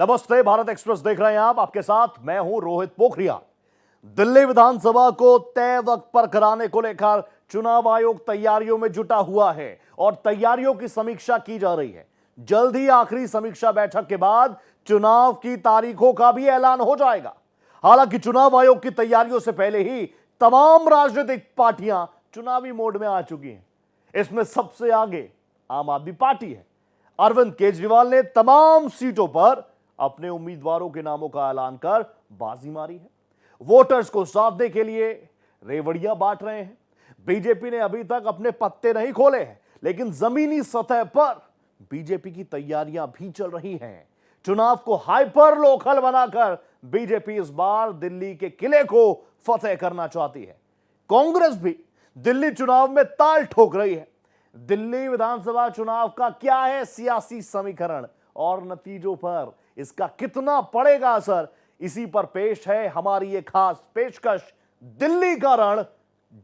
नमस्ते, भारत एक्सप्रेस देख रहे हैं आप। आपके साथ मैं हूं रोहित पोखरिया। दिल्ली विधानसभा को तय वक्त पर कराने को लेकर चुनाव आयोग तैयारियों में जुटा हुआ है और तैयारियों की समीक्षा की जा रही है। जल्द ही आखिरी समीक्षा बैठक के बाद चुनाव की तारीखों का भी ऐलान हो जाएगा। हालांकि चुनाव आयोग की तैयारियों से पहले ही तमाम राजनीतिक पार्टियां चुनावी मोड में आ चुकी हैं। इसमें सबसे आगे आम आदमी पार्टी है। अरविंद केजरीवाल ने तमाम सीटों पर अपने उम्मीदवारों के नामों का ऐलान कर बाजी मारी है। वोटर्स को साधने के लिए रेवड़ियां बांट रहे हैं। बीजेपी ने अभी तक अपने पत्ते नहीं खोले हैं, लेकिन जमीनी सतह पर बीजेपी की तैयारियां भी चल रही हैं। चुनाव को हाइपर लोकल बनाकर बीजेपी इस बार दिल्ली के किले को फतेह करना चाहती है। कांग्रेस भी दिल्ली चुनाव में ताल ठोक रही है। दिल्ली विधानसभा चुनाव का क्या है सियासी समीकरण और नतीजों पर इसका कितना पड़ेगा असर, इसी पर पेश है हमारी ये खास पेशकश, दिल्ली का रण,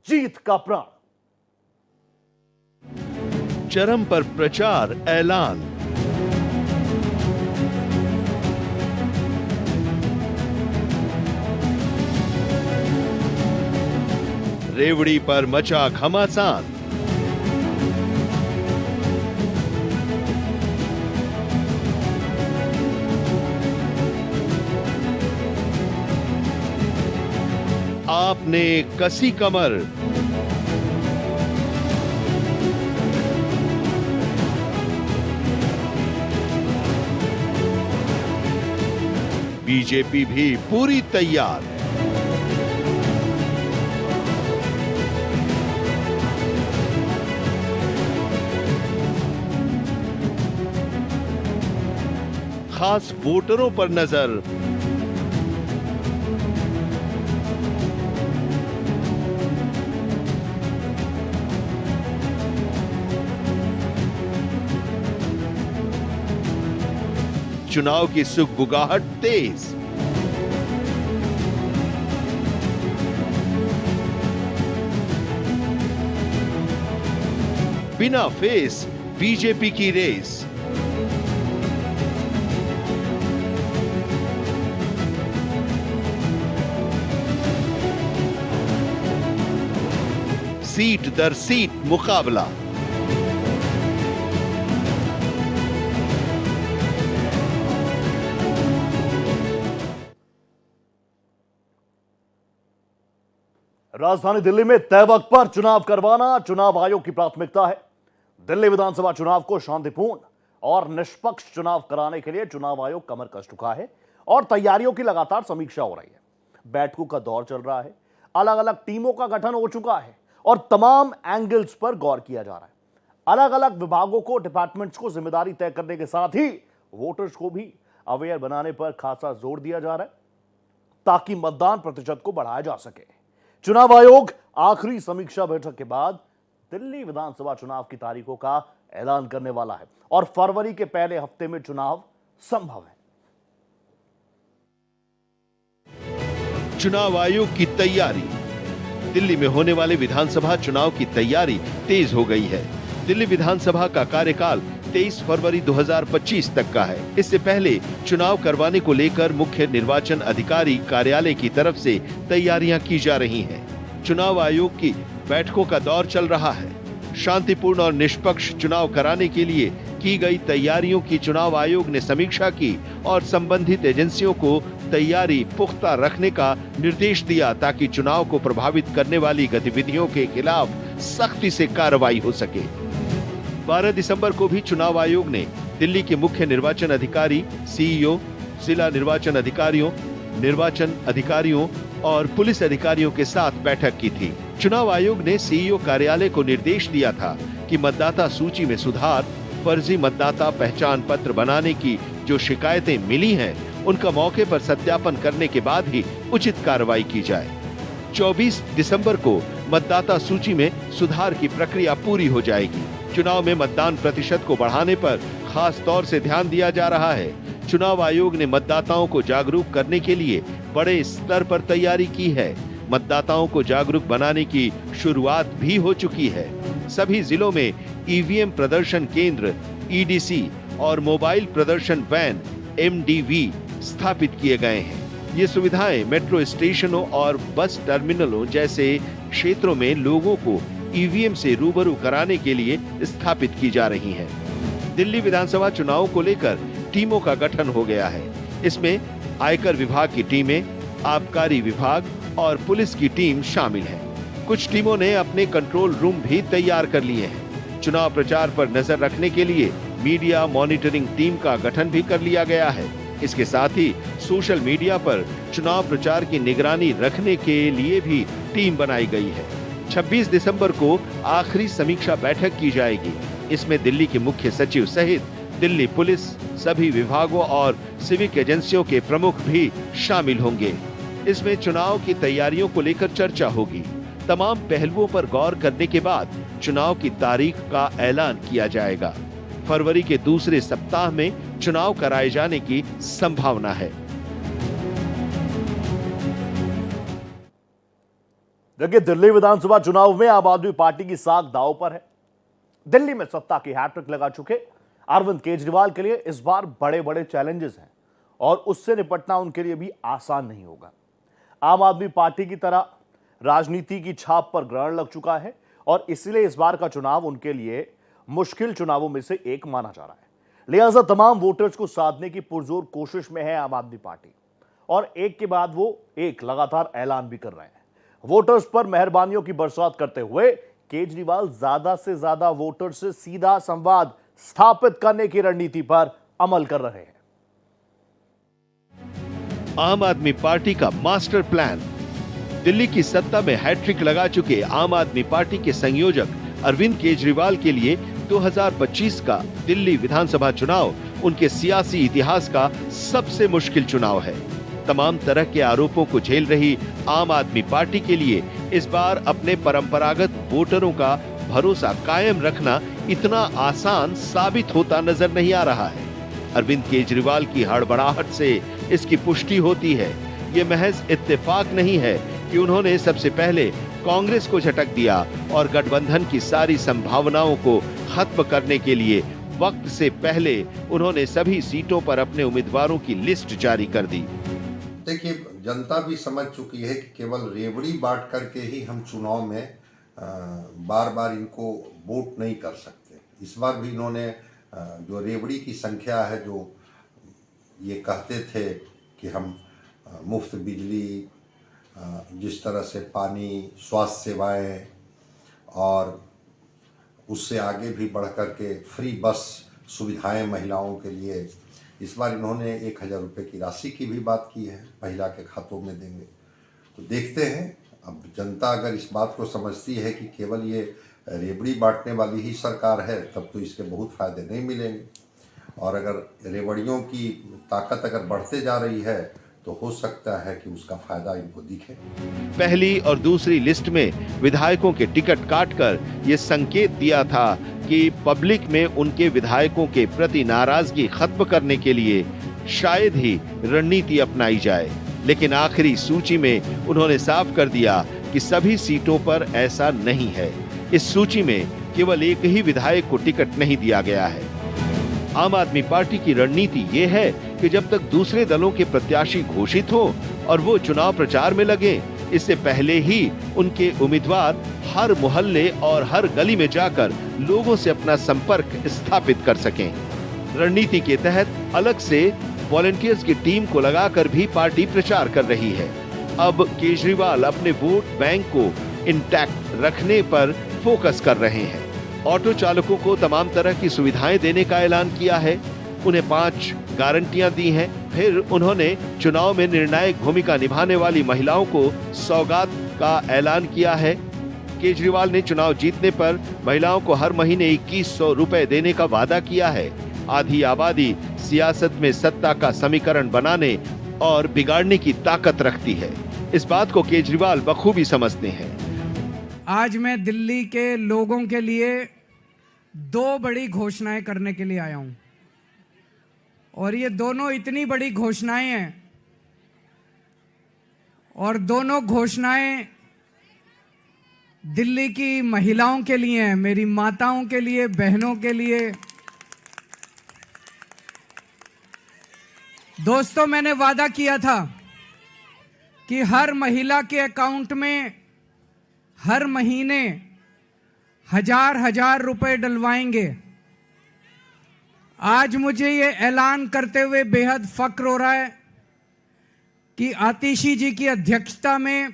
जीत का प्राण। चरम पर प्रचार ऐलान। रेवड़ी पर मचा घमासान। आपने कसी कमर। बीजेपी भी पूरी तैयार। खास वोटरों पर नजर। चुनाव की सुगबुगाहट तेज। बिना फेस बीजेपी की रेस। सीट दर सीट मुकाबला। राजधानी दिल्ली में तय वक्त पर चुनाव करवाना चुनाव आयोग की प्राथमिकता है। दिल्ली विधानसभा चुनाव को शांतिपूर्ण और निष्पक्ष चुनाव कराने के लिए चुनाव आयोग कमर कस चुका है और तैयारियों की लगातार समीक्षा हो रही है। बैठकों का दौर चल रहा है, अलग अलग टीमों का गठन हो चुका है और तमाम एंगल्स पर गौर किया जा रहा है। अलग अलग विभागों को, डिपार्टमेंट्स को जिम्मेदारी तय करने के साथ ही वोटर्स को भी अवेयर बनाने पर खासा जोर दिया जा रहा है ताकि मतदान प्रतिशत को बढ़ाया जा सके। चुनाव आयोग आखिरी समीक्षा बैठक के बाद दिल्ली विधानसभा चुनाव की तारीखों का ऐलान करने वाला है और फरवरी के पहले हफ्ते में चुनाव संभव है। चुनाव आयोग की तैयारी। दिल्ली में होने वाले विधानसभा चुनाव की तैयारी तेज हो गई है। दिल्ली विधानसभा का कार्यकाल 23 फरवरी 2025 तक का है। इससे पहले चुनाव करवाने को लेकर मुख्य निर्वाचन अधिकारी कार्यालय की तरफ से तैयारियां की जा रही हैं। चुनाव आयोग की बैठकों का दौर चल रहा है। शांतिपूर्ण और निष्पक्ष चुनाव कराने के लिए की गई तैयारियों की चुनाव आयोग ने समीक्षा की और संबंधित एजेंसियों को तैयारी पुख्ता रखने का निर्देश दिया ताकि चुनाव को प्रभावित करने वाली गतिविधियों के खिलाफ सख्ती से कार्रवाई हो सके। 12 दिसंबर को भी चुनाव आयोग ने दिल्ली के मुख्य निर्वाचन अधिकारी, सीईओ, जिला निर्वाचन अधिकारियों, निर्वाचन अधिकारियों और पुलिस अधिकारियों के साथ बैठक की थी। चुनाव आयोग ने सीईओ कार्यालय को निर्देश दिया था कि मतदाता सूची में सुधार, फर्जी मतदाता पहचान पत्र बनाने की जो शिकायतें मिली हैं, उनका मौके पर सत्यापन करने के बाद ही उचित कार्रवाई की जाए। 24 दिसंबर को मतदाता सूची में सुधार की प्रक्रिया पूरी हो जाएगी। चुनाव में मतदान प्रतिशत को बढ़ाने पर खास तौर से ध्यान दिया जा रहा है। चुनाव आयोग ने मतदाताओं को जागरूक करने के लिए बड़े स्तर पर तैयारी की है। मतदाताओं को जागरूक बनाने की शुरुआत भी हो चुकी है। सभी जिलों में ईवीएम प्रदर्शन केंद्र, ईडीसी और मोबाइल प्रदर्शन वैन MDV स्थापित किए गए हैं। ये सुविधाएं मेट्रो स्टेशनों और बस टर्मिनलों जैसे क्षेत्रों में लोगों को EVM से रूबरू कराने के लिए स्थापित की जा रही हैं। दिल्ली विधानसभा चुनाव को लेकर टीमों का गठन हो गया है। इसमें आयकर विभाग की टीमें, आबकारी विभाग और पुलिस की टीम शामिल है। कुछ टीमों ने अपने कंट्रोल रूम भी तैयार कर लिए हैं। चुनाव प्रचार पर नजर रखने के लिए मीडिया मॉनिटरिंग टीम का गठन भी कर लिया गया है। इसके साथ ही सोशल मीडिया पर चुनाव प्रचार की निगरानी रखने के लिए भी टीम बनाई गई है। 26 दिसंबर को आखिरी समीक्षा बैठक की जाएगी। इसमें दिल्ली के मुख्य सचिव सहित दिल्ली पुलिस, सभी विभागों और सिविक एजेंसियों के प्रमुख भी शामिल होंगे। इसमें चुनाव की तैयारियों को लेकर चर्चा होगी। तमाम पहलुओं पर गौर करने के बाद चुनाव की तारीख का ऐलान किया जाएगा। फरवरी के दूसरे सप्ताह में चुनाव कराए जाने की संभावना है। देखिए, दिल्ली विधानसभा चुनाव में आम आदमी पार्टी की साख दांव पर है। दिल्ली में सत्ता की हैट्रिक लगा चुके अरविंद केजरीवाल के लिए इस बार बड़े बड़े चैलेंजेस हैं और उससे निपटना उनके लिए भी आसान नहीं होगा। आम आदमी पार्टी की तरह राजनीति की छाप पर ग्रहण लग चुका है और इसलिए इस बार का चुनाव उनके लिए मुश्किल चुनावों में से एक माना जा रहा है। लिहाजा तमाम वोटर्स को साधने की पुरजोर कोशिश में है आम आदमी पार्टी और एक के बाद वो एक लगातार ऐलान भी कर रहे हैं। वोटर्स पर मेहरबानियों की बरसात करते हुए केजरीवाल ज्यादा से ज्यादा वोटर्स से सीधा संवाद स्थापित करने की रणनीति पर अमल कर रहे हैं। आम आदमी पार्टी का मास्टर प्लान। दिल्ली की सत्ता में हैट्रिक लगा चुके आम आदमी पार्टी के संयोजक अरविंद केजरीवाल के लिए 2025 का दिल्ली विधानसभा चुनाव उनके सियासी इतिहास का सबसे मुश्किल चुनाव है। तमाम तरह के आरोपों को झेल रही आम आदमी पार्टी के लिए इस बार अपने परंपरागत वोटरों का भरोसा कायम रखना इतना आसान साबित होता नजर नहीं आ रहा है। अरविंद केजरीवाल की हड़बड़ाहट से इसकी पुष्टि होती है। ये महज इत्तेफाक नहीं है कि उन्होंने सबसे पहले कांग्रेस को झटक दिया और गठबंधन की सारी संभावनाओं को खत्म करने के लिए वक्त से पहले उन्होंने सभी सीटों पर अपने उम्मीदवारों की लिस्ट जारी कर दी। देखिए, जनता भी समझ चुकी है कि केवल रेवड़ी बांट करके ही हम चुनाव में बार बार इनको वोट नहीं कर सकते। इस बार भी इन्होंने जो रेवड़ी की संख्या है, जो ये कहते थे कि हम मुफ्त बिजली, जिस तरह से पानी, स्वास्थ्य सेवाएं और उससे आगे भी बढ़ कर के फ्री बस सुविधाएं महिलाओं के लिए, इस बार इन्होंने 1000 रुपये की राशि की भी बात की है, महिला के खातों में देंगे। तो देखते हैं, अब जनता अगर इस बात को समझती है कि केवल ये रेवड़ी बांटने वाली ही सरकार है, तब तो इसके बहुत फायदे नहीं मिलेंगे। और अगर रेवड़ियों की ताकत अगर बढ़ते जा रही है तो हो सकता है कि उसका फायदा इनको दिखे। पहली और दूसरी लिस्ट में विधायकों के टिकट काटकर ये संकेत दिया था कि पब्लिक में उनके विधायकों के प्रति नाराजगी खत्म करने के लिए शायद ही रणनीति अपनाई जाए। लेकिन आखिरी सूची में उन्होंने साफ कर दिया कि सभी सीटों पर ऐसा नहीं है। इस सूची में केवल एक ही विधायक को टिकट नहीं दिया गया है। आम आदमी पार्टी की रणनीति ये है कि जब तक दूसरे दलों के प्रत्याशी घोषित हो और वो चुनाव प्रचार में लगे, इससे पहले ही उनके उम्मीदवार हर मोहल्ले और हर गली में जाकर लोगों से अपना संपर्क स्थापित कर सकें। रणनीति के तहत अलग से वॉलंटियर्स की टीम को लगाकर भी पार्टी प्रचार कर रही है। अब केजरीवाल अपने वोट बैंक को इंटैक्ट रखने पर फोकस कर रहे हैं। ऑटो चालकों को तमाम तरह की सुविधाएं देने का ऐलान किया है। उन्हें 5 गारंटियां दी हैं। फिर उन्होंने चुनाव में निर्णायक भूमिका निभाने वाली महिलाओं को सौगात का ऐलान किया है। केजरीवाल ने चुनाव जीतने पर महिलाओं को हर महीने 2100 रुपए देने का वादा किया है। आधी आबादी सियासत में सत्ता का समीकरण बनाने और बिगाड़ने की ताकत रखती है। इस बात को केजरीवाल बखूबी समझते हैं। आज मैं दिल्ली के लोगों के लिए 2 बड़ी घोषणाएं करने के लिए आया हूं और ये दोनों इतनी बड़ी घोषणाएं हैं और दोनों घोषणाएं दिल्ली की महिलाओं के लिए हैं, मेरी माताओं के लिए, बहनों के लिए। दोस्तों, मैंने वादा किया था कि हर महिला के अकाउंट में हर महीने 1,000 रुपए डलवाएंगे। आज मुझे ये ऐलान करते हुए बेहद फक्र हो रहा है कि आतिशी जी की अध्यक्षता में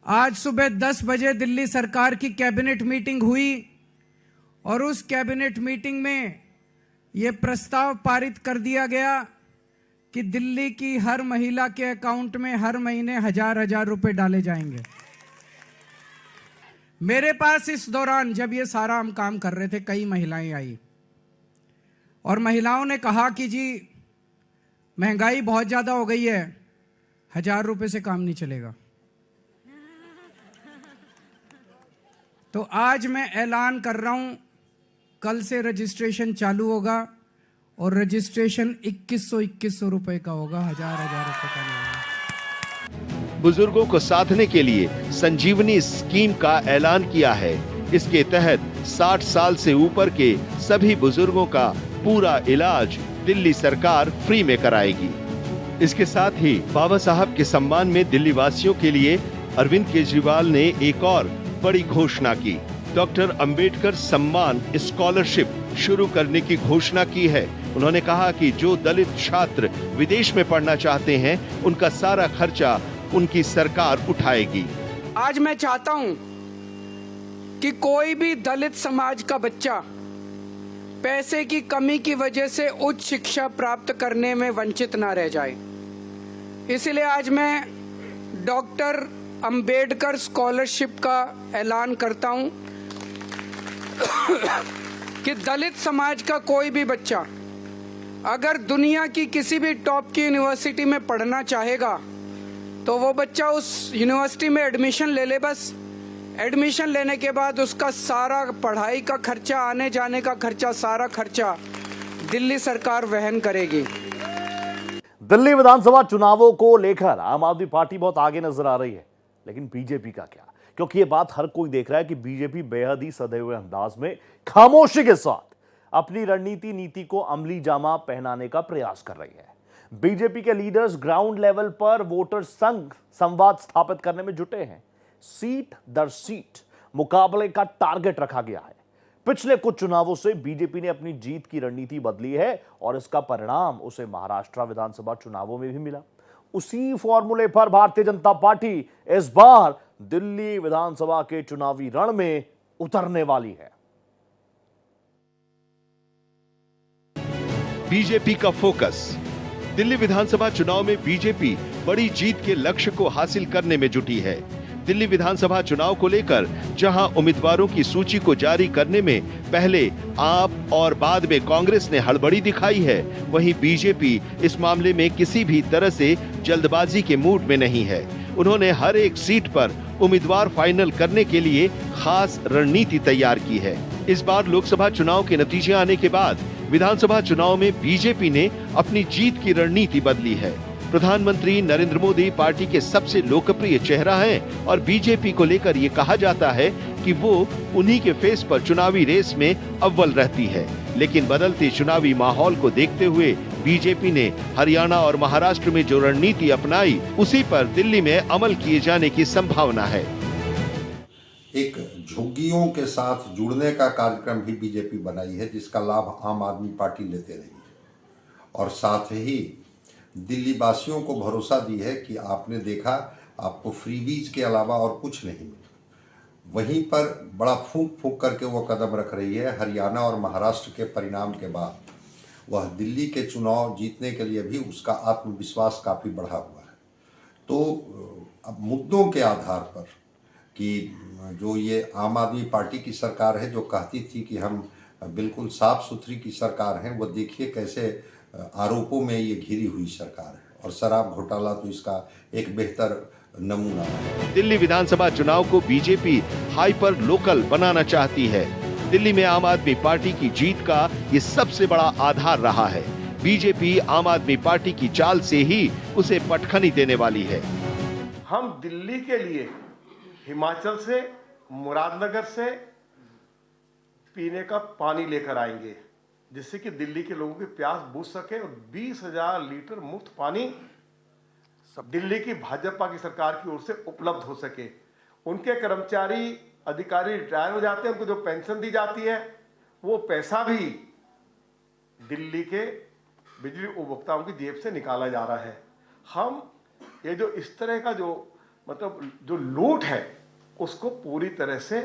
आज सुबह 10 बजे दिल्ली सरकार की कैबिनेट मीटिंग हुई और उस कैबिनेट मीटिंग में ये प्रस्ताव पारित कर दिया गया कि दिल्ली की हर महिला के अकाउंट में हर महीने 1,000 रुपए डाले जाएंगे। मेरे पास इस दौरान जब ये सारा हम काम कर रहे थे, कई महिलाएं आई और महिलाओं ने कहा कि जी महंगाई बहुत ज्यादा हो गई है, 1,000 रुपए से काम नहीं चलेगा। तो आज मैं ऐलान कर रहा हूं, कल से रजिस्ट्रेशन चालू होगा और रजिस्ट्रेशन 2,100 रुपए का होगा, 1,000 रुपए का नहीं होगा। बुजुर्गों को साधने के लिए संजीवनी स्कीम का ऐलान किया है। इसके तहत 60 साल से ऊपर के सभी बुजुर्गों का पूरा इलाज दिल्ली सरकार फ्री में कराएगी। इसके साथ ही बाबा साहब के सम्मान में दिल्ली वासियों के लिए अरविंद केजरीवाल ने एक और बड़ी घोषणा की। डॉक्टर अंबेडकर सम्मान स्कॉलरशिप शुरू करने की घोषणा की है। उन्होंने कहा कि जो दलित छात्र विदेश में पढ़ना चाहते हैं, उनका सारा खर्चा उनकी सरकार उठाएगी। आज मैं चाहता हूं कि कोई भी दलित समाज का बच्चा पैसे की कमी की वजह से उच्च शिक्षा प्राप्त करने में वंचित ना रह जाए। इसलिए आज मैं डॉक्टर अंबेडकर स्कॉलरशिप का ऐलान करता हूं कि दलित समाज का कोई भी बच्चा अगर दुनिया की किसी भी टॉप की यूनिवर्सिटी में पढ़ना चाहेगा तो वो बच्चा उस यूनिवर्सिटी में एडमिशन ले ले। बस एडमिशन लेने के बाद उसका सारा पढ़ाई का खर्चा, आने जाने का खर्चा, सारा खर्चा दिल्ली सरकार वहन करेगी। दिल्ली विधानसभा चुनावों को लेकर आम आदमी पार्टी बहुत आगे नजर आ रही है, लेकिन बीजेपी का क्या? क्योंकि ये बात हर कोई देख रहा है कि बीजेपी बेहद ही सधे हुए अंदाज में खामोशी के साथ अपनी रणनीति नीति को अमली जामा पहनाने का प्रयास कर रही है। बीजेपी के लीडर्स ग्राउंड लेवल पर वोटर संग संवाद स्थापित करने में जुटे हैं। सीट दर सीट मुकाबले का टारगेट रखा गया है। पिछले कुछ चुनावों से बीजेपी ने अपनी जीत की रणनीति बदली है और इसका परिणाम उसे महाराष्ट्र विधानसभा चुनावों में भी मिला। उसी फॉर्मूले पर भारतीय जनता पार्टी इस बार दिल्ली विधानसभा के चुनावी रण में उतरने वाली है। बीजेपी का फोकस। दिल्ली विधानसभा चुनाव में बीजेपी बड़ी जीत के लक्ष्य को हासिल करने में जुटी है। दिल्ली विधानसभा चुनाव को लेकर जहां उम्मीदवारों की सूची को जारी करने में पहले आप और बाद में कांग्रेस ने हड़बड़ी दिखाई है, वहीं बीजेपी इस मामले में किसी भी तरह से जल्दबाजी के मूड में नहीं है। उन्होंने हर एक सीट पर उम्मीदवार फाइनल करने के लिए खास रणनीति तैयार की है। इस बार लोकसभा चुनाव के नतीजे आने के बाद विधानसभा चुनाव में बीजेपी ने अपनी जीत की रणनीति बदली है। प्रधानमंत्री नरेंद्र मोदी पार्टी के सबसे लोकप्रिय चेहरा हैं और बीजेपी को लेकर ये कहा जाता है कि वो उन्हीं के फेस पर चुनावी रेस में अव्वल रहती है। लेकिन बदलते चुनावी माहौल को देखते हुए बीजेपी ने हरियाणा और महाराष्ट्र में जो रणनीति अपनाई, उसी पर दिल्ली में अमल किए जाने की संभावना है। एक झुग्गियों के साथ जुड़ने का कार्यक्रम भी बीजेपी बनाई है, जिसका लाभ आम आदमी पार्टी लेते रही है और साथ ही दिल्ली वासियों को भरोसा दी है कि आपने देखा, आपको फ्रीबीज के अलावा और कुछ नहीं मिला। वहीं पर बड़ा फूंक फूंक करके वो कदम रख रही है। हरियाणा और महाराष्ट्र के परिणाम के बाद वह दिल्ली के चुनाव जीतने के लिए भी उसका आत्मविश्वास काफ़ी बढ़ा हुआ है। तो अब मुद्दों के आधार पर कि जो ये आम आदमी पार्टी की सरकार है, जो कहती थी कि हम बिल्कुल साफ सुथरी की सरकार हैं, वो देखिए कैसे आरोपों में ये घिरी हुई सरकार है और शराब घोटाला तो इसका एक बेहतर नमूना है। दिल्ली विधानसभा चुनाव को बीजेपी हाइपर लोकल बनाना चाहती है। दिल्ली में आम आदमी पार्टी की जीत का ये सबसे बड़ा आधार रहा है। बीजेपी आम आदमी पार्टी की चाल से ही उसे पटखनी देने वाली है। हम दिल्ली के लिए हिमाचल से, मुरादनगर से पीने का पानी लेकर आएंगे। जिससे कि दिल्ली के लोगों की प्यास बुझ सके और 20,000 लीटर मुफ्त पानी दिल्ली की भाजपा की सरकार की ओर से उपलब्ध हो सके। उनके कर्मचारी अधिकारी रिटायर हो जाते हैं, उनको जो पेंशन दी जाती है वो पैसा भी दिल्ली के बिजली उपभोक्ताओं की जेब से निकाला जा रहा है। हम ये जो इस तरह का जो मतलब जो लूट है उसको पूरी तरह से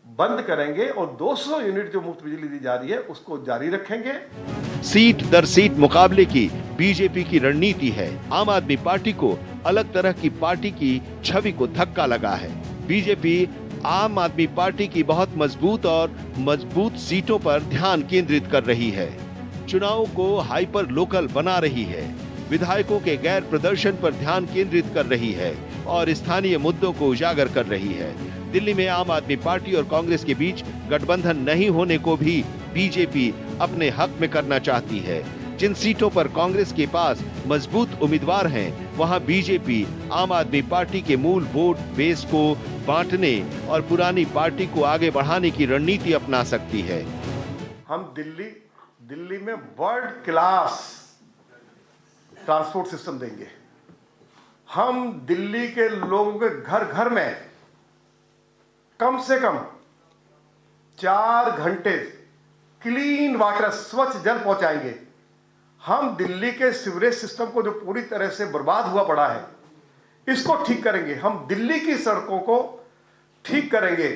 बंद करेंगे और 200 यूनिट जो मुफ्त बिजली दी जा रही है उसको जारी रखेंगे। सीट दर सीट मुकाबले की बीजेपी की रणनीति है। आम आदमी पार्टी को अलग तरह की पार्टी की छवि को धक्का लगा है। बीजेपी आम आदमी पार्टी की बहुत मजबूत सीटों पर ध्यान केंद्रित कर रही है, चुनाव को हाइपर लोकल बना रही है, विधायकों के गैर प्रदर्शन पर ध्यान केंद्रित कर रही है और स्थानीय मुद्दों को उजागर कर रही है। दिल्ली में आम आदमी पार्टी और कांग्रेस के बीच गठबंधन नहीं होने को भी बीजेपी अपने हक में करना चाहती है। जिन सीटों पर कांग्रेस के पास मजबूत उम्मीदवार हैं, वहां बीजेपी आम आदमी पार्टी के मूल वोट बेस को बांटने और पुरानी पार्टी को आगे बढ़ाने की रणनीति अपना सकती है। हम दिल्ली में वर्ल्ड क्लास ट्रांसपोर्ट सिस्टम देंगे। हम दिल्ली के लोगों के घर घर में कम से कम 4 घंटे क्लीन वाटर, स्वच्छ जल पहुंचाएंगे। हम दिल्ली के सीवरेज सिस्टम को जो पूरी तरह से बर्बाद हुआ पड़ा है इसको ठीक करेंगे। हम दिल्ली की सड़कों को ठीक करेंगे।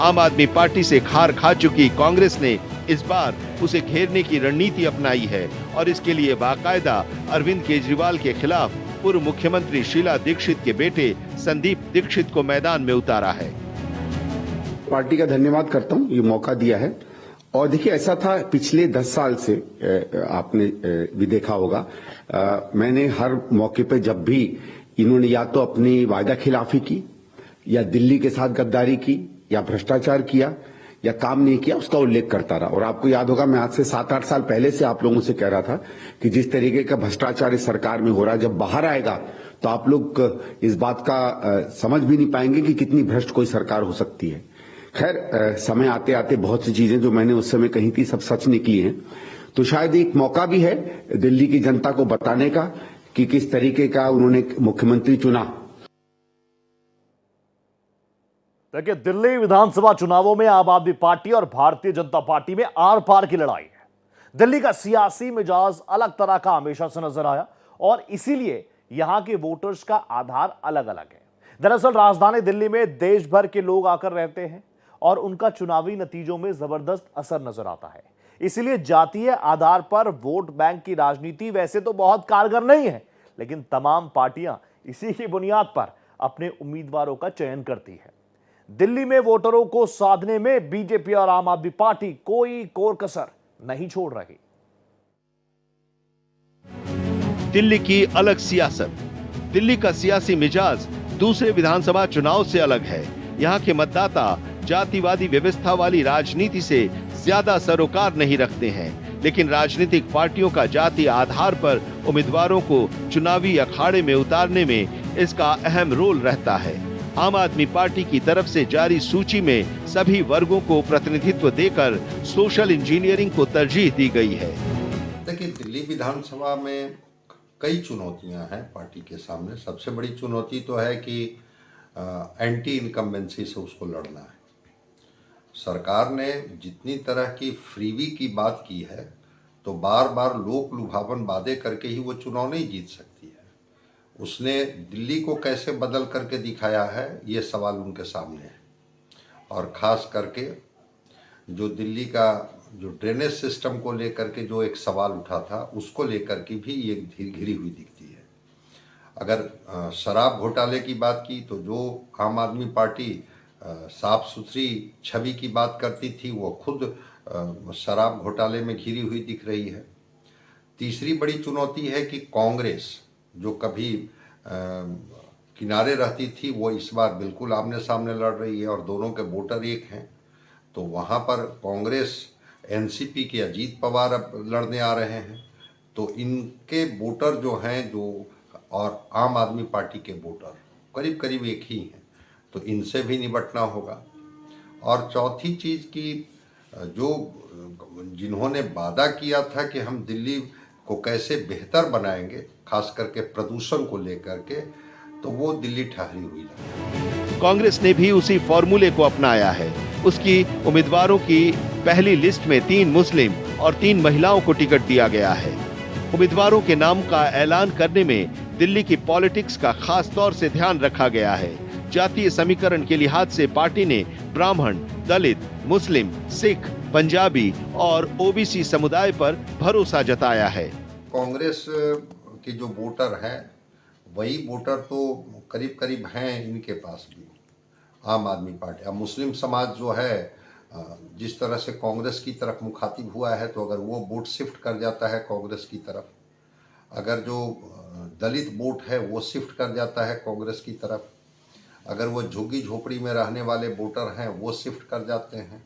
आम आदमी पार्टी से खार खा चुकी कांग्रेस ने इस बार उसे घेरने की रणनीति अपनाई है और इसके लिए बाकायदा अरविंद केजरीवाल के खिलाफ पूर्व मुख्यमंत्री शीला दीक्षित के बेटे संदीप दीक्षित को मैदान में उतारा है। पार्टी का धन्यवाद करता हूं, ये मौका दिया है। और देखिए, ऐसा था पिछले 10 साल से, आपने भी देखा होगा, मैंने हर मौके पे जब भी इन्होंने या तो अपनी वायदा खिलाफी की या दिल्ली के साथ गद्दारी की या भ्रष्टाचार किया या काम नहीं किया, उसका उल्लेख करता रहा। और आपको याद होगा, मैं आज से 7-8 साल पहले से आप लोगों से कह रहा था कि जिस तरीके का भ्रष्टाचार इस सरकार में हो रहा है, जब बाहर आएगा तो आप लोग इस बात का समझ भी नहीं पाएंगे कि कितनी भ्रष्ट कोई सरकार हो सकती है। खैर, समय आते आते बहुत सी चीजें जो मैंने उस समय कही थी सब सच निकली हैं। तो शायद एक मौका भी है दिल्ली की जनता को बताने का कि किस तरीके का उन्होंने मुख्यमंत्री चुना। देखिए, दिल्ली विधानसभा चुनावों में आम आदमी पार्टी और भारतीय जनता पार्टी में आर पार की लड़ाई है। दिल्ली का सियासी मिजाज अलग तरह का हमेशा से नजर आया और इसीलिए यहां के वोटर्स का आधार अलग अलग है। दरअसल राजधानी दिल्ली में देश भर के लोग आकर रहते हैं और उनका चुनावी नतीजों में जबरदस्त असर नजर आता है। इसीलिए जातीय आधार पर वोट बैंक की राजनीति वैसे तो बहुत कारगर नहीं है, लेकिन तमाम पार्टियां इसी की बुनियाद पर अपने उम्मीदवारों का चयन करती है। दिल्ली में वोटरों को साधने में बीजेपी और आम आदमी पार्टी कोई कोर कसर नहीं छोड़ रही। दिल्ली की अलग सियासत। दिल्ली का सियासी मिजाज दूसरे विधानसभा चुनाव से अलग है। यहाँ के मतदाता जातिवादी व्यवस्था वाली राजनीति से ज्यादा सरोकार नहीं रखते हैं, लेकिन राजनीतिक पार्टियों का जाति आधार पर उम्मीदवारों को चुनावी अखाड़े में उतारने में इसका अहम रोल रहता है। आम आदमी पार्टी की तरफ से जारी सूची में सभी वर्गों को प्रतिनिधित्व देकर सोशल इंजीनियरिंग को तरजीह दी गई है। देखिए, दिल्ली विधानसभा में कई चुनौतियां हैं पार्टी के सामने। सबसे बड़ी चुनौती तो है कि एंटी इनकम्बेंसी से उसको लड़ना है। सरकार ने जितनी तरह की फ्रीवी की बात की है, तो बार बार लोक लुभावन वादे करके ही वो चुनाव नहीं जीत सकती है। उसने दिल्ली को कैसे बदल करके दिखाया है, ये सवाल उनके सामने है। और ख़ास करके जो दिल्ली का जो ड्रेनेज सिस्टम को लेकर के जो एक सवाल उठा था, उसको लेकर के भी ये घिरी हुई दिखती है। अगर शराब घोटाले की बात की तो जो आम आदमी पार्टी साफ सुथरी छवि की बात करती थी, वो खुद शराब घोटाले में घिरी हुई दिख रही है। तीसरी बड़ी चुनौती है कि कांग्रेस जो कभी किनारे रहती थी, वो इस बार बिल्कुल आमने सामने लड़ रही है और दोनों के वोटर एक हैं। तो वहाँ पर कांग्रेस एनसीपी के अजीत पवार अब लड़ने आ रहे हैं, तो इनके वोटर जो हैं जो और आम आदमी पार्टी के वोटर करीब करीब एक ही हैं, तो इनसे भी निपटना होगा। और चौथी चीज़ की जो जिन्होंने वादा किया था कि हम दिल्ली को कैसे बेहतर बनाएंगे, खास करके प्रदूषण को लेकर के, तो वो दिल्ली ठहरी हुई है। कांग्रेस ने भी उसी फॉर्मूले को अपनाया है। उसकी उम्मीदवारों की पहली लिस्ट में 3 मुस्लिम और 3 महिलाओं को टिकट दिया गया है। उम्मीदवारों के नाम का ऐलान करने में दिल्ली की पॉलिटिक्स का खास तौर से ध्यान रखा गया है। जातीय समीकरण के लिहाज से पार्टी ने ब्राह्मण, दलित, मुस्लिम, सिख, पंजाबी और ओबीसी समुदाय पर भरोसा जताया है। कांग्रेस के जो वोटर हैं वही वोटर तो करीब करीब हैं इनके पास भी, आम आदमी पार्टी। अब मुस्लिम समाज जो है जिस तरह से कांग्रेस की तरफ मुखातिब हुआ है, तो अगर वो वोट शिफ्ट कर जाता है कांग्रेस की तरफ, अगर जो दलित वोट है वो शिफ्ट कर जाता है कांग्रेस की तरफ, अगर वो झुग्गी झोपड़ी में रहने वाले वोटर हैं वो शिफ्ट कर जाते हैं,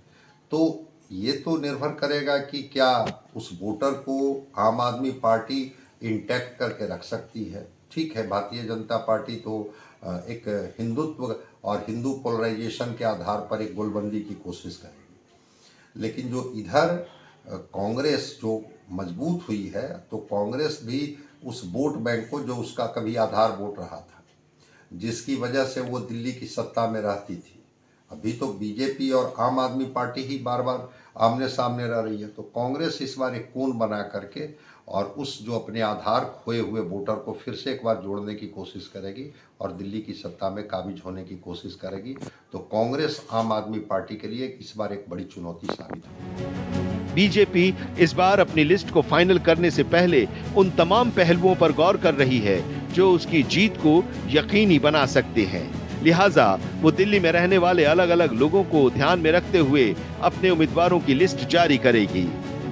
तो ये तो निर्भर करेगा कि क्या उस वोटर को आम आदमी पार्टी इंटैक्ट करके रख सकती है। ठीक है, भारतीय जनता पार्टी तो एक हिंदुत्व और हिंदू पोलराइजेशन के आधार पर एक गोलबंदी की कोशिश करेगी, लेकिन जो इधर कांग्रेस जो मजबूत हुई है, तो कांग्रेस भी उस वोट बैंक को, जो उसका कभी आधार वोट रहा था, जिसकी वजह से वो दिल्ली की सत्ता में रहती थी, अभी तो बीजेपी और आम आदमी पार्टी ही बार बार आमने सामने रह रही है, तो कांग्रेस इस बार एक कोण बना करके और उस जो अपने आधार खोए हुए वोटर को फिर से एक बार जोड़ने की कोशिश करेगी और दिल्ली की सत्ता में काबिज होने की कोशिश करेगी। तो कांग्रेस आम आदमी पार्टी के लिए इस बार एक बड़ी चुनौती साबित होगी। बीजेपी इस बार अपनी लिस्ट को फाइनल करने से पहले उन तमाम पहलुओं पर गौर कर रही है जो उसकी जीत को यकीनी बना सकते हैं। लिहाजा वो दिल्ली में रहने वाले अलग अलग लोगों को ध्यान में रखते हुए अपने उम्मीदवारों की लिस्ट जारी करेगी।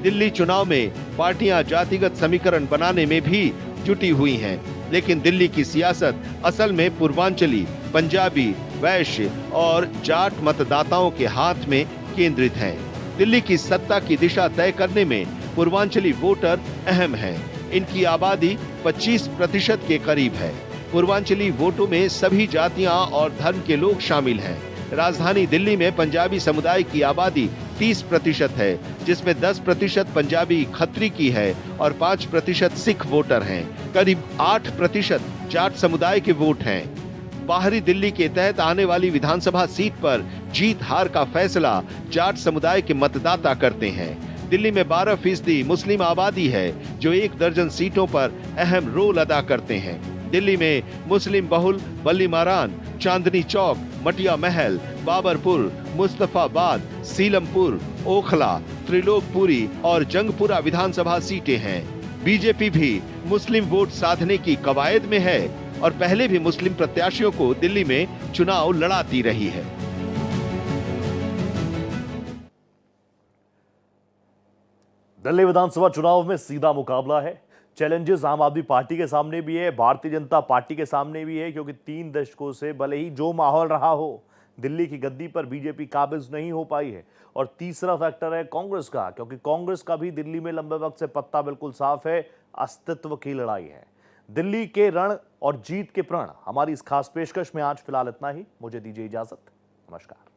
दिल्ली चुनाव में पार्टियां जातिगत समीकरण बनाने में भी जुटी हुई हैं, लेकिन दिल्ली की सियासत असल में पूर्वांचली, पंजाबी, वैश्य और जाट मतदाताओं के हाथ में केंद्रित है। दिल्ली की सत्ता की दिशा तय करने में पूर्वांचली वोटर अहम हैं। इनकी आबादी 25% के करीब है। पूर्वांचली वोटों में सभी जातियां और धर्म के लोग शामिल हैं। राजधानी दिल्ली में पंजाबी समुदाय की आबादी 30% है, जिसमें 10% पंजाबी खत्री की है और 5% सिख वोटर हैं। करीब 8% जाट समुदाय के वोट हैं। बाहरी दिल्ली के तहत आने वाली विधानसभा सीट पर जीत हार का फैसला जाट समुदाय के मतदाता करते हैं। दिल्ली में 12% मुस्लिम आबादी है, जो 1 दर्जन सीटों पर अहम रोल अदा करते हैं। दिल्ली में मुस्लिम बहुल बल्लीमारान, चांदनी चौक, मटिया महल, बाबरपुर, मुस्तफाबाद, सीलमपुर, ओखला, त्रिलोकपुरी और जंगपुरा विधानसभा सीटें हैं। बीजेपी भी मुस्लिम वोट साधने की कवायद में है और पहले भी मुस्लिम प्रत्याशियों को दिल्ली में चुनाव लड़ाती रही है। दिल्ली विधानसभा चुनाव में सीधा मुकाबला है। चैलेंजेस आम आदमी पार्टी के सामने भी है, भारतीय जनता पार्टी के सामने भी है, क्योंकि 3 दशकों से भले ही जो माहौल रहा हो, दिल्ली की गद्दी पर बीजेपी काबिज नहीं हो पाई है। और तीसरा फैक्टर है कांग्रेस का, क्योंकि कांग्रेस का भी दिल्ली में लंबे वक्त से पत्ता बिल्कुल साफ है, अस्तित्व की लड़ाई है। दिल्ली के रण और जीत के प्रण। हमारी इस खास पेशकश में आज फिलहाल इतना ही। मुझे दीजिए इजाजत। नमस्कार।